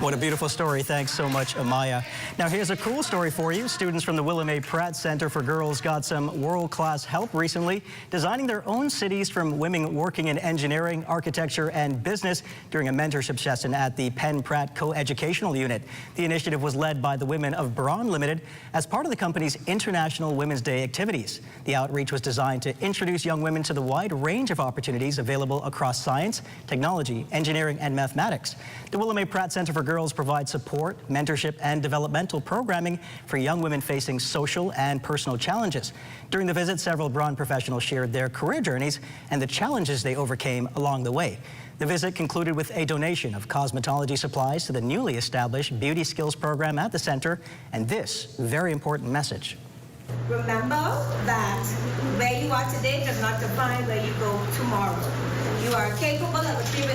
What a beautiful story. Thanks so much, Amaya. Now, here's a cool story for you. Students from the Willie Mae Pratt Centre for Girls got some world-class help recently, designing their own cities from women working in engineering, architecture, and business during a mentorship session at the Penn Pratt Co-Educational Unit. The initiative was led by the women of Bron Ltd. as part of the company's International Women's Day activities. The outreach was designed to introduce young women to the wide range of opportunities available across science, technology, engineering, and mathematics. The Willie Mae Pratt Centre for Girls provides support, mentorship, and developmental programming for young women facing social and personal challenges. During the visit, several Bron professionals shared their career journeys and the challenges they overcame along the way. The visit concluded with a donation of cosmetology supplies to the newly established Beauty Skills program at the center, and this very important message. Remember that where you are today does not define where you go tomorrow. You are capable of achieving